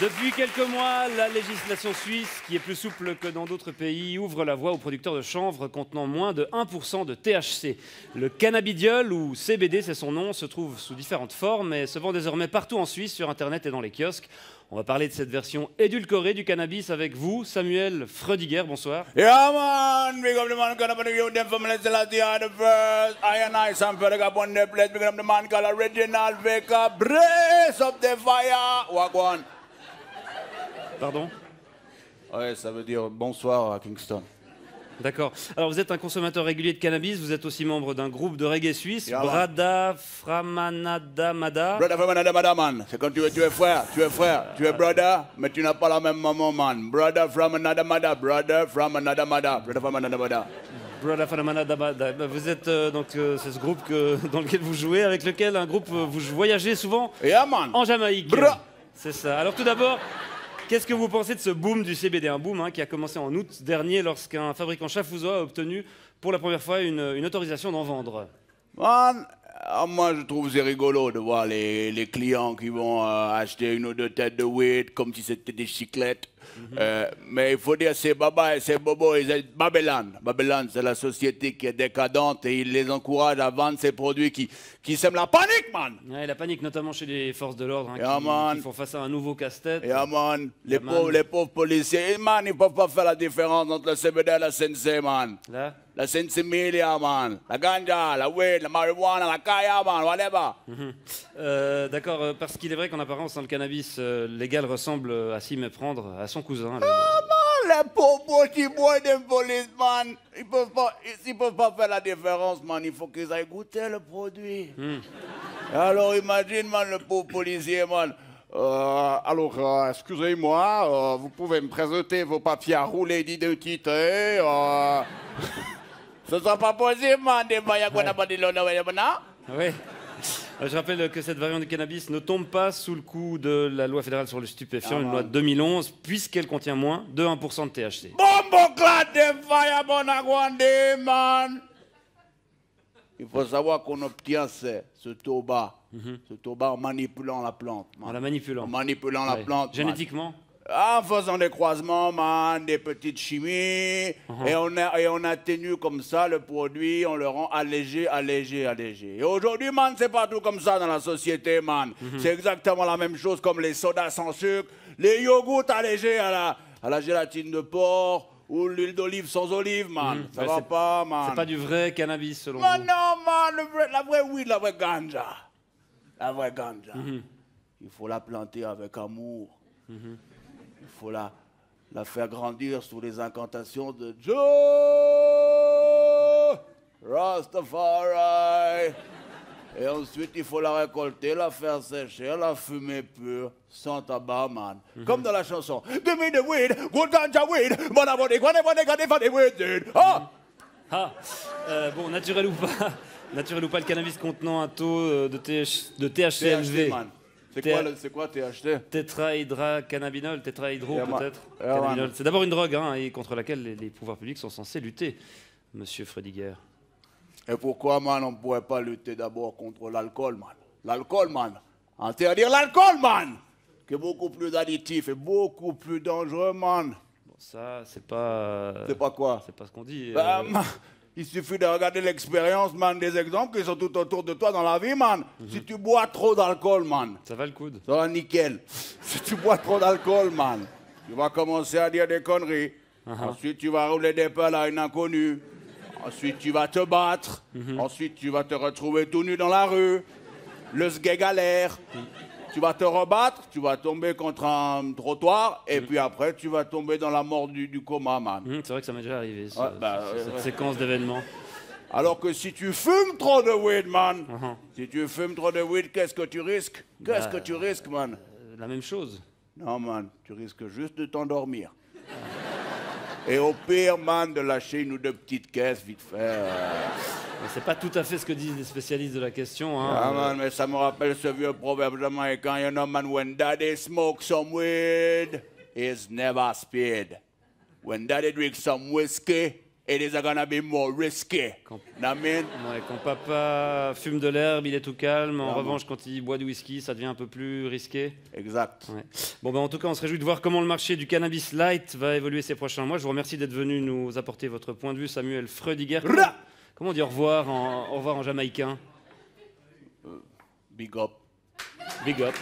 Depuis quelques mois, la législation suisse, qui est plus souple que dans d'autres pays, ouvre la voie aux producteurs de chanvre contenant moins de 1% de THC. Le cannabidiol, ou CBD c'est son nom, se trouve sous différentes formes et se vend désormais partout en Suisse, sur Internet et dans les kiosques. On va parler de cette version édulcorée du cannabis avec vous, Samuel Freudiger, bonsoir. Yeah, man, big up the man, gonna put the youth them from the Celestia the first. I and I, Sam Freudiger, upon the place, big up the man called Original Baker, brace up the fire. Wagwan. Pardon? Ouais, ça veut dire bonsoir à Kingston. D'accord. Alors vous êtes un consommateur régulier de cannabis, vous êtes aussi membre d'un groupe de reggae suisse, Yeah, Brada Framanada Mada. Brother from another mother, man. C'est quand tu es frère, tu es brother, mais tu n'as pas la même maman, man. Brother from another mother, brother from another mother, brother from another mother. Brada Framanada Mada. Vous êtes c'est ce groupe dans lequel vous jouez, avec lequel vous voyagez souvent Yeah, man. en Jamaïque. Bra. C'est ça. Alors tout d'abord, qu'est-ce que vous pensez de ce boom du CBD? Un boom qui a commencé en août dernier lorsqu'un fabricant chafouzois a obtenu pour la première fois une autorisation d'en vendre. Man, moi je trouve c'est rigolo de voir les clients qui vont acheter une ou deux têtes de weed comme si c'était des chiclettes. Mais il faut dire c'est Baba et c'est Bobo et Babylone. Babylone c'est la société qui est décadente et il les encourage à vendre ces produits qui sèment la panique, man. Ouais, la panique notamment chez les forces de l'ordre qui font face à un nouveau casse-tête. Yeah, man. Les pauvres policiers, man, ils peuvent pas faire la différence entre le CBD et la CNC, man. Là. La sensimilla, man. La ganja, la weed, la marijuana, la kaya, man, whatever. D'accord, parce qu'il est vrai qu'en apparence, le cannabis légal ressemble à s'y méprendre à son cousin. Man, les pauvres petits boys de police, man. Ils peuvent pas faire la différence, man. Il faut qu'ils aillent goûter le produit. Alors imagine, man, le pauvre policier, man. Excusez-moi, vous pouvez me présenter vos papiers à rouler d'identité. Ce sera pas possible, man. Oui. Je rappelle que cette variante du cannabis ne tombe pas sous le coup de la loi fédérale sur le stupéfiant, une loi de 2011, puisqu'elle contient moins de 1% de THC. Bombo clad de fire, bonagwande, man. Il faut savoir qu'on obtient ce tabac en manipulant la plante. Man. En la manipulant. En manipulant la plante. Génétiquement. En faisant des croisements, man, des petites chimies, et on atténue comme ça le produit, on le rend allégé. Et aujourd'hui, man, c'est pas tout comme ça dans la société, man. C'est exactement la même chose comme les sodas sans sucre, les yogourts allégés à la gélatine de porc, ou l'huile d'olive sans olive, man. Ça va pas, man. C'est pas du vrai cannabis, selon Man, vous. non, man, la vraie weed, la vraie ganja. La vraie ganja. Il faut la planter avec amour. Il faut la faire grandir sous les incantations de Joe Rastafari. Et ensuite, il faut la récolter, la faire sécher, la fumer pure, sans tabac, man. Comme dans la chanson. Give me the weed, good ganja weed, but I want it, weed. Ah! Bon, naturel ou pas, le cannabis contenant un taux de THC élevé. C'est quoi THC? Tétrahydrocannabinol, tétrahydro peut-être. Yeah, c'est d'abord une drogue et contre laquelle les pouvoirs publics sont censés lutter, monsieur Freudiger. Et pourquoi, man, on ne pourrait pas lutter d'abord contre l'alcool, man? L'alcool, man. Interdire l'alcool, man, qui est beaucoup plus additif et beaucoup plus dangereux, man. Bon, ça, c'est pas... C'est pas quoi? C'est pas ce qu'on dit. Il suffit de regarder l'expérience, man, des exemples qui sont tout autour de toi dans la vie, man. Si tu bois trop d'alcool, man. Ça va le coude. Ça va nickel. Si tu bois trop d'alcool, man, tu vas commencer à dire des conneries. Ensuite, tu vas rouler des pelles à une inconnue. Ensuite, tu vas te battre. Ensuite, tu vas te retrouver tout nu dans la rue. Le sgeg galère. Tu vas te rebattre, tu vas tomber contre un trottoir, et puis après, tu vas tomber dans la mort du coma, man. C'est vrai que ça m'est déjà arrivé, cette séquence d'événements. Alors que si tu fumes trop de weed, man, si tu fumes trop de weed, qu'est-ce que tu risques? Qu'est-ce que tu risques, man? La même chose. Non, man, tu risques juste de t'endormir. Et au pire, man, de lâcher une ou deux petites caisses, vite fait. C'est pas tout à fait ce que disent les spécialistes de la question. Ah, man, mais ça me rappelle ce vieux proverbe jamaïcain, you know, man, when daddy smokes some weed, he's never speed. When daddy drinks some whiskey, it is gonna be more risky. Ouais, quand papa fume de l'herbe, il est tout calme. En revanche, quand il boit du whisky, ça devient un peu plus risqué. Exact. Ouais. Bon, ben, en tout cas, on se réjouit de voir comment le marché du cannabis light va évoluer ces prochains mois. Je vous remercie d'être venu nous apporter votre point de vue, Samuel Freudiger. Comment on dit au revoir en jamaïcain? Big up. Big up.